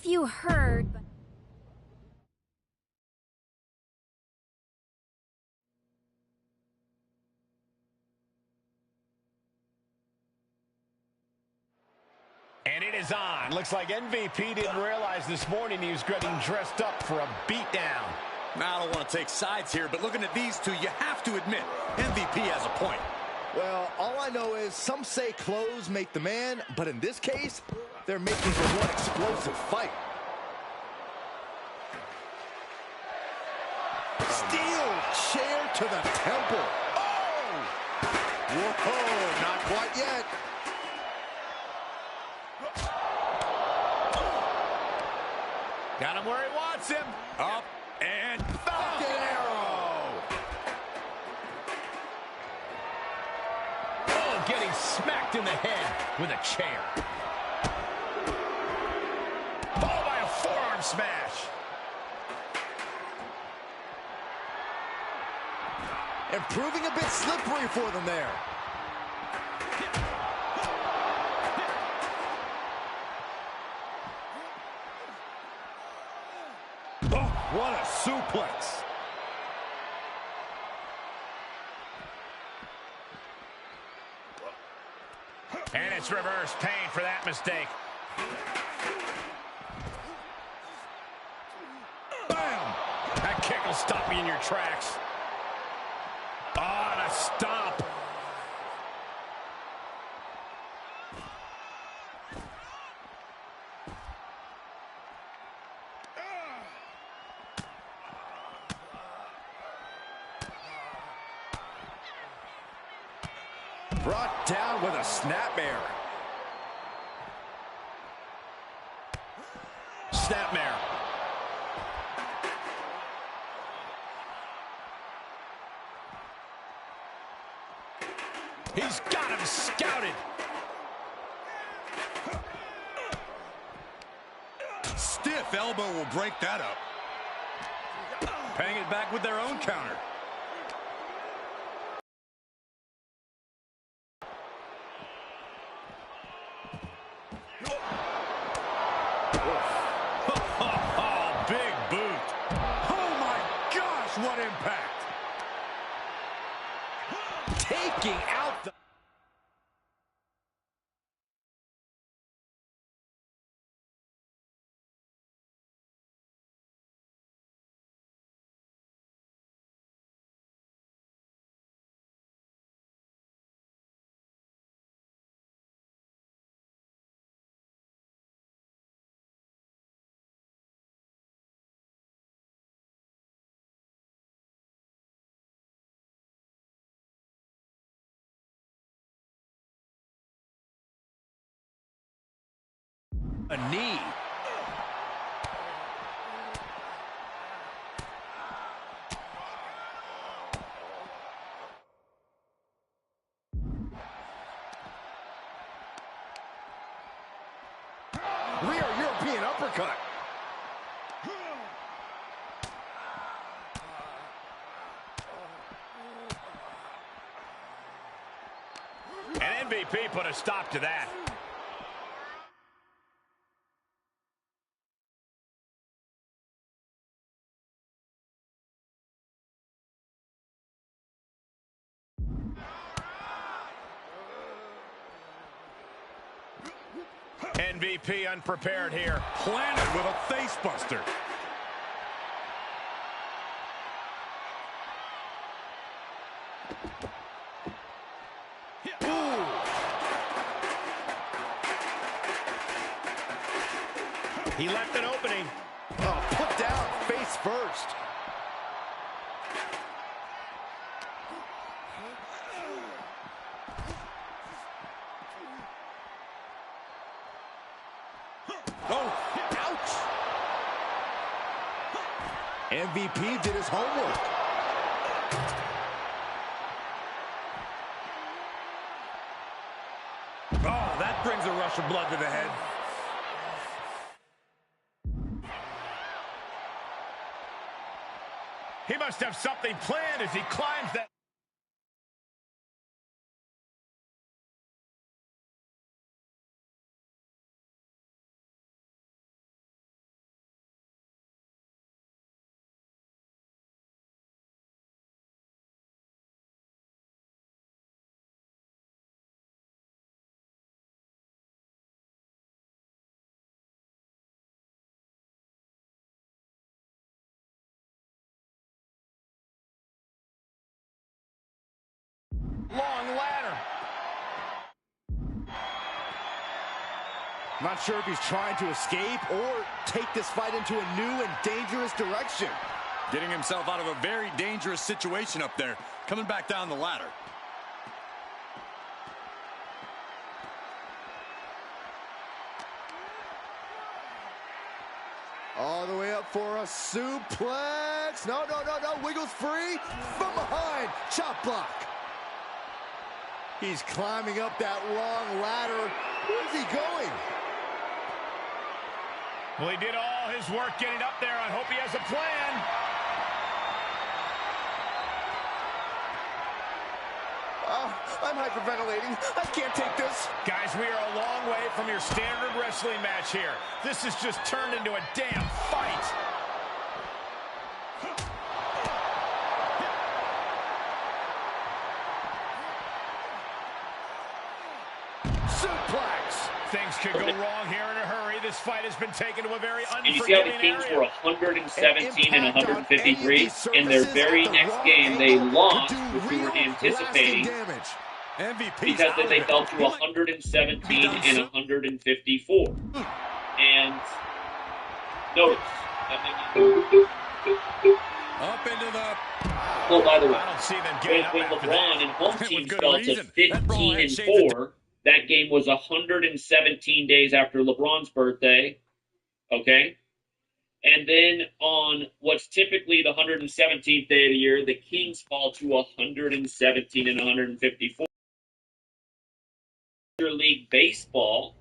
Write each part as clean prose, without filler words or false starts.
you heard, but... And it is on. Looks like MVP didn't realize this morning he was getting dressed up for a beatdown. Now, I don't want to take sides here, but looking at these two, you have to admit, MVP has a point. Well, all I know is some say clothes make the man, but in this case, they're making for one explosive fight. Steel chair to the temple. Oh! Whoa, not quite yet. Got him where he wants him. Up and Falcon arrow. Oh, getting smacked in the head with a chair. Followed by a forearm smash. And proving a bit slippery for them there. oh, what a suplex. And it's reverse pain for that mistake. Bam! That kick will stop you in your tracks. Oh, and a stomp. Brought down with a snapmare. Snapmare. He's got him scouted. Stiff elbow will break that up. Paying it back with their own counter. Oh, big boot. Oh my gosh, what impact. Taking out the... A knee. Rear European uppercut. And MVP put a stop to that. MVP unprepared here. Planted with a face buster. Ooh. He left an opening. Oh, put down face first. Oh, Ouch. MVP did his homework. oh, that brings a rush of blood to the head. He must have something planned as he climbs that. Long ladder. Not sure if he's trying to escape or take this fight into a new and dangerous direction. Getting himself out of a very dangerous situation up there. Coming back down the ladder. All the way up for a suplex. No. Wiggles free from behind. Chop block. He's climbing up that long ladder. Where's he going? Well, he did all his work getting up there. I hope he has a plan. I'm hyperventilating. I can't take this. Guys, we are a long way from your standard wrestling match here. This has just turned into a damn fight. Suplex. Things could go wrong here in a hurry. This fight has been taken to a very And you see how the unforgiving Kings area. were 117 and 153? In their very next game, they lost, which we were anticipating, because then they fell to 117 and 154. And notice, Up into the... oh, by the way, I don't see them getting up when after LeBron that. and home With team good fell reason. to That brawl 15 had and shaped 4, that game was 117 days after LeBron's birthday, okay? And then on what's typically the 117th day of the year, the Kings fall to 117 and 154. Major League Baseball,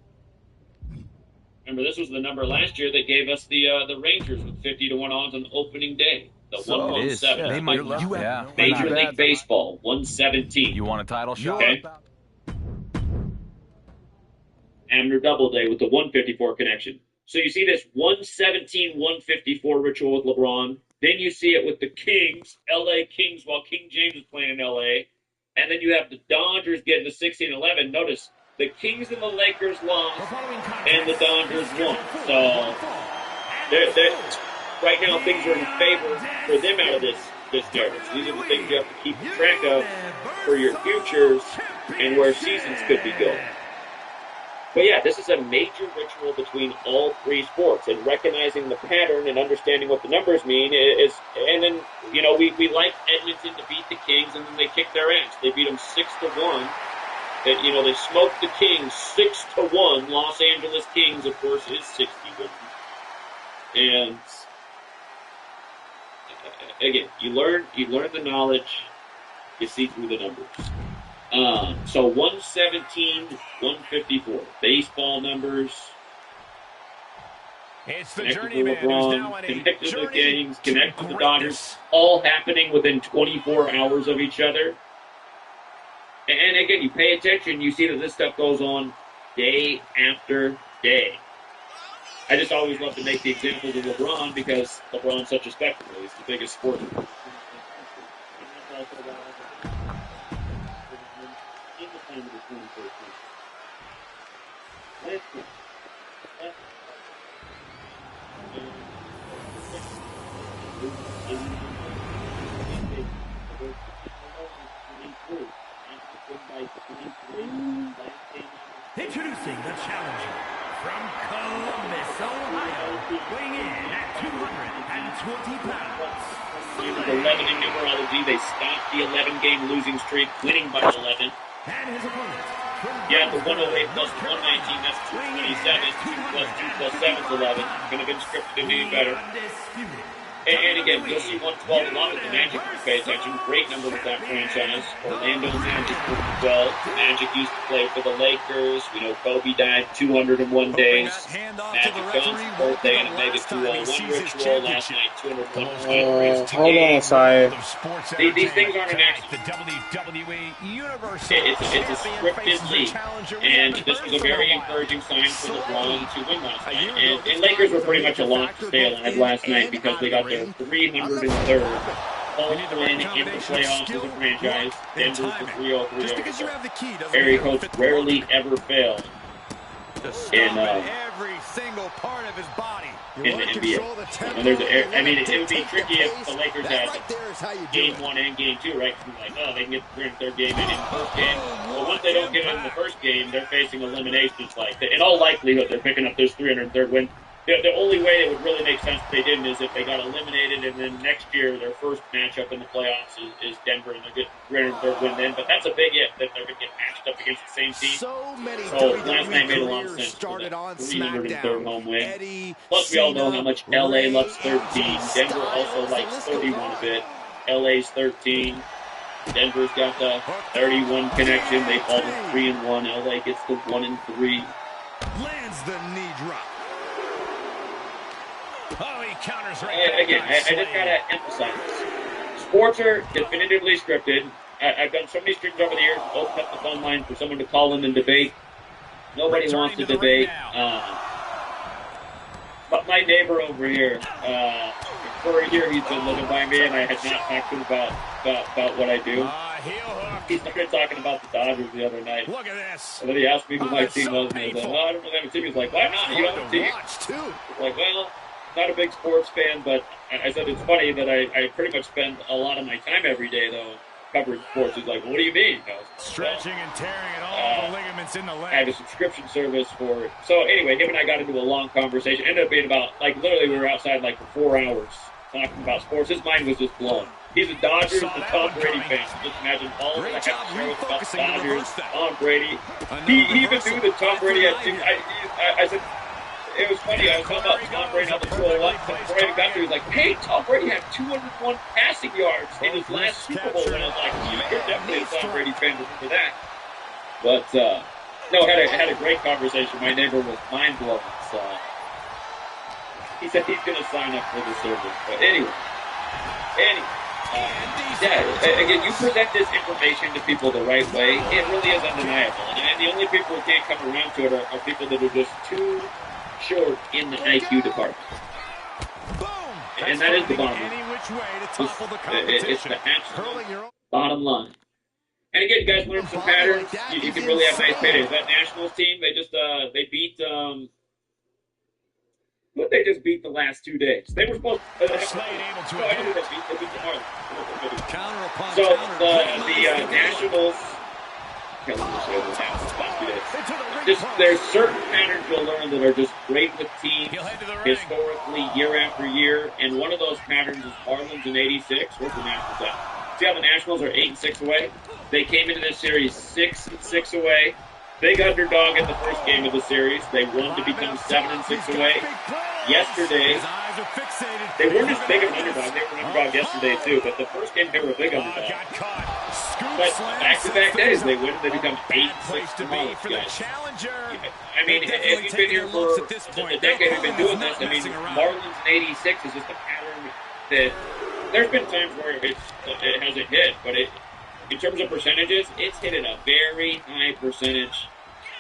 remember this was the number last year that gave us the Rangers with 50-1 odds on opening day. The 117. They might, yeah. Major League Baseball, 117. You want a title shot? Okay. Amateur double day with the 154 connection. So you see this 117-154 ritual with LeBron. Then you see it with the Kings, LA Kings, while King James is playing in LA. And then you have the Dodgers getting to 16-11. Notice, the Kings and the Lakers lost, and the Dodgers won. So, right now things are in favor for them out of this narrative. So these are the things you have to keep track of for your futures and where seasons could be going. But yeah, this is a major ritual between all three sports, and recognizing the pattern and understanding what the numbers mean is, and then, you know, we like Edmonton to beat the Kings, and then they kick their ass. They beat them 6-1. And, you know, they smoked the Kings 6-1. Los Angeles Kings, of course, is 61. And again, you learn the knowledge, you see through the numbers. So 117, 154. Baseball numbers. It's the Connected to journeyman who's now LeBron, on a connected to the journey Kings, connected to the Dodgers. greatness. All happening within 24 hours of each other. And again, you pay attention, you see that this stuff goes on day after day. I just always love to make the examples of LeBron because LeBron's such a spectacle. He's the biggest sport. Introducing the challenger from Columbus, Ohio, weighing in at 220 pounds. With 11 in numerology, they stopped the 11-game losing streak, winning by 11. And his opponent from Yeah, the 108 plus 119, that's 227. 2 plus 2 plus 7 is 11. Going to be scripted to do better. undisputed. And again, you'll see 112 a lot with the Magic. Pay attention. Great number with that franchise. Orlando Magic with 12. The Magic used to play for the Lakers. We know Kobe died 201 days. Magic Johnson's birthday and a mega 201 ritual last night. 201 Hold on, sorry. These things aren't an accident. The WWE Universal It's a scripted league, and this was a very encouraging sign for LeBron to win last night. And Lakers were pretty much a lock to stay alive last night because they got their 303rd home win in the playoffs as a franchise. Denver's the 303rd. Area codes rarely ever fail in single part of his body. in the NBA. And it would be tricky if the Lakers had game 1 and game 2, right? Like, oh, they can get the third game in the first game. But once they don't get it in the first game, they're facing eliminations. Like, in all likelihood, they're picking up this 303rd win. The only way it would really make sense if they didn't is if they got eliminated, and then next year their first matchup in the playoffs is Denver, and they'll get 303rd win then. But that's a big if, that they're going to get matched up against the same team. So many last night made a lot of sense. Started on 303rd home win. Plus, we all know how much LA loves 13. Denver also likes 31 a bit. LA's 13. Denver's got the 31 connection. They fall to 3-1. LA gets the 1-3. Lands the knee drop. Oh, he counters right again, I just gotta emphasize this. Sports are definitively scripted. I've done so many streams over the years, opened up the phone line for someone to call in and debate. Nobody wants to debate. But my neighbor over here, for a year he's been living by me, and I had not talked to him about what I do. He started talking about the Dodgers the other night. Look at this. And then he asked me who my team was, and I was like, oh, I don't really have a team. He's like, why not? You don't have a team? I'm like, well, not a big sports fan, but I said it's funny that I pretty much spend a lot of my time every day, though, covering sports. He's like, well, what do you mean? Stretching and tearing at all the ligaments in the leg. I have a subscription service for it. So anyway, him and I got into a long conversation. Ended up being about, like, literally we were outside, like, for 4 hours talking about sports. His mind was just blown. He's a Dodgers and Tom Brady fan. Just imagine all that I have to share about the Dodgers, Tom Brady. He even knew that Tom Brady had two. I said, it was funny. I was talking about Tom Brady on the Super Bowl. Before I even got there, he was like, hey, Tom Brady had 201 passing yards in his last Super Bowl. And I was like, you're definitely a Tom Brady fan for that. But, no, had a great conversation. My neighbor was mind blown. So he said he's going to sign up for the service. But anyway. Again, you present this information to people the right way, it really is undeniable. And the only people who can't come around to it are people that are just too short in the IQ department. And that is the bottom line. It's the absolute bottom line. And again, you guys learned some patterns. You can really have nice paydays. That Nationals team, they beat But they just beat the last 2 days. They were supposed to. They beat the Marlins. So the Nationals. There's certain patterns you'll learn that are just great with teams historically, year after year, and one of those patterns is Marlins in '86. Where's the Nationals at? See how the Nationals are 8-6 away? They came into this series 6-6 away. Big underdog in the first game of the series. They won to become 7-6 away. Yesterday, they weren't as big of an underdog. They were an underdog yesterday too, but the first game they were a big underdog. But back-to-back days, they win. They become 8-6 tomorrow, guys. I mean, if you've been here for a decade, we've been doing this. I mean, Marlins in '86 is just a pattern that there's been times where it hasn't hit, but in terms of percentages, it's hit at a very high percentage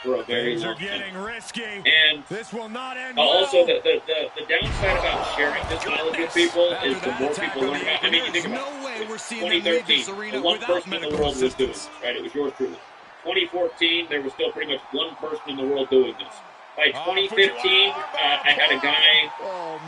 for a very long time. And this will not end also, the downside about sharing this knowledge with people is the more people learn about it. I mean, you think about it. 2013, the one person in the world was doing this, right? It was yours truly. 2014, there was still pretty much one person in the world doing this. By 2015, I had a guy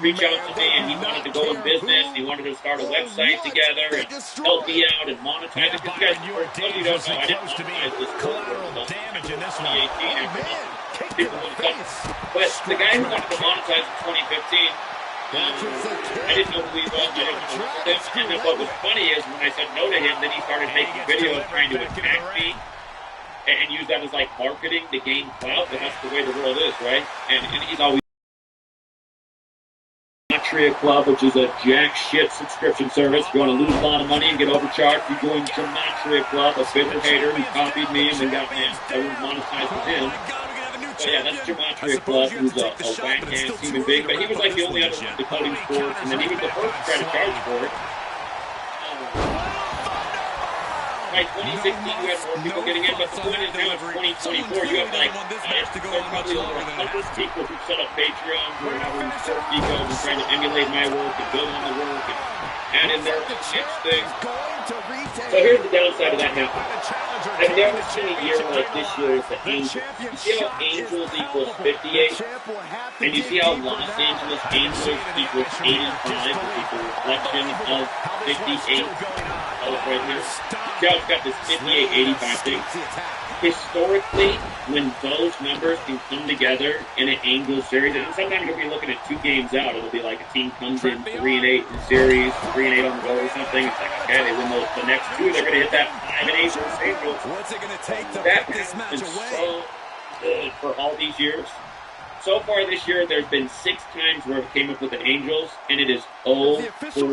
reach out to me, and he wanted to go in business. He wanted to start a website together and help me out and monetize it. Because, guys, for those of you who don't know, I didn't monetize this collateral damage in 2018 after people would come. But the guy who wanted to monetize in 2015, I didn't know who he was. I didn't know him. And then what was funny is when I said no to him, then he started making videos trying to attack me and use that as like marketing to gain clout, but that's the way the world is, right? And he's always Gematria Club, which is a jack shit subscription service. If you want to lose a lot of money and get overcharged, you join Gematria Club, a bitter hater who copied me and then got me. I wouldn't monetize with him. But yeah, that's Gematria Club, who's a whack-ass human being. But he was like the only other one decoding sports, and then he was the first to try to charge for it. By 2016, you had more people getting in, but the point is now it's 2024. You have like, there's probably over 100 people who set up Patreon who are now doing sports decos and trying to emulate my work and build on the work and add in their next thing. So here's the downside of that happening. I've never seen a year like this year with the Angels. You see how Angels equals 58? And you see how Los Angeles Angels equals 85, which is a reflection of 58? Oh, right here. See how it's got this 58-85 thing? Historically, when those numbers can come together in an Angels series, and sometimes you'll be looking at 2 games out, it'll be like a team comes in 3-8 in the series, 3-8 on the road or something. It's like, okay, they win the next 2, they're going to hit that 5-8 for the Angels. What's it going to take to that put this has match been away? so good for all these years. So far this year, there's been 6 times where it came up with the Angels, and it is 0-4-6. So,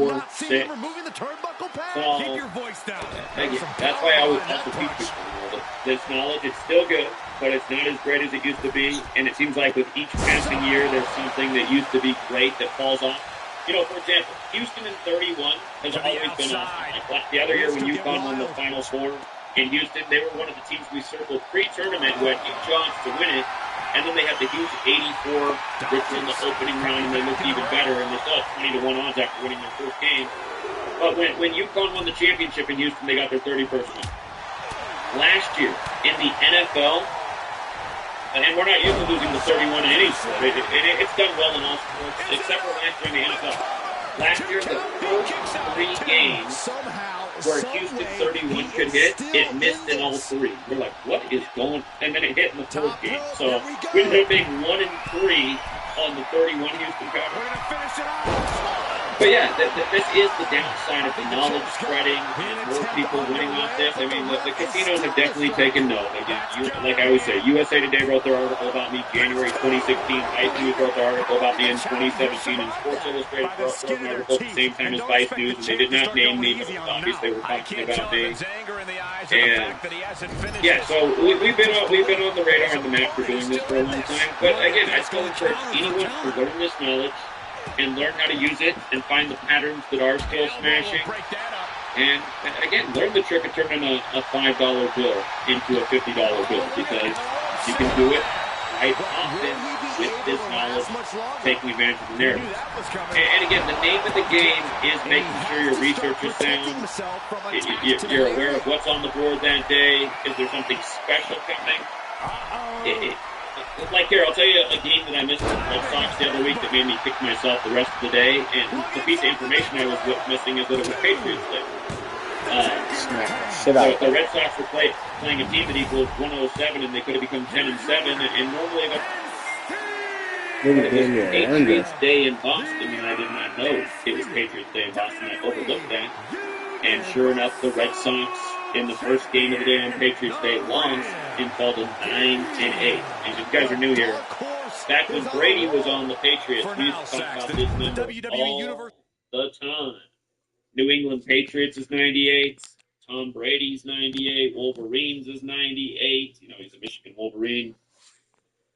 Keep your voice down. again, that's why I would also teach people this knowledge. It's still good, but it's not as great as it used to be. And it seems like with each passing year, there's something that used to be great that falls off. You know, for example, Houston in 31 has always been awesome. Like the other year when UConn won the Final Four in Houston, they were one of the teams we circled pre-tournament who had huge odds to win it. And then they had the huge 84 that's in the opening round, and they looked even better, and they still had 20-1 odds after winning their first game. But when UConn won the championship in Houston, they got their 31st win. Last year, in the NFL, and we're not used to losing the 31 in any sport. It's done well in all sports, except for last year in the NFL. Last year, the first 3 games where Houston 31 could hit, it missed in all 3. We're like, what is going on? And then it hit in the 4th game. So we ended up being 1-3 on the 31 Houston Coyotes. But yeah, this is the downside of the knowledge spreading and more people winning off this. I mean, the casinos have definitely taken note. Like I always say, USA Today wrote their article about me January 2016. Vice News wrote their article about me in 2017. And Sports Illustrated wrote an article at the same time as Vice News. And they did not name me, but obviously they were talking about me. And yeah, so we've been on the radar and the map for doing this for a long time. But again, I still encourage anyone to learn this knowledge and learn how to use it and find the patterns that are still smashing. And again, learn the trick of turning a $5 bill into a $50 bill, because you can do it quite often with this knowledge, taking advantage of the narrative. And again, the name of the game is making sure your research is sound. You're aware of what's on the board that day. Is there something special coming? Like here, I'll tell you a game that I missed with the Red Sox the other week that made me kick myself the rest of the day. And the piece of information I was missing is that it was Patriots Day. The Red Sox were playing a team that equals 107, and they could have become 10-7. And normally it was Patriots Day in Boston, and I did not know it was Patriots Day in Boston. I overlooked that. And sure enough, the Red Sox in the first game of the day on Patriots Day lost and fell to 9-8. And if you guys are new here, back when Brady was on the Patriots, we used to talk about this number all the time. New England Patriots is 98. Tom Brady's 98. Wolverines is 98. You know, he's a Michigan Wolverine.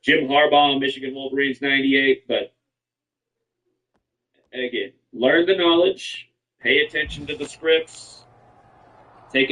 Jim Harbaugh, Michigan Wolverines, 98. But again, learn the knowledge. Pay attention to the scripts.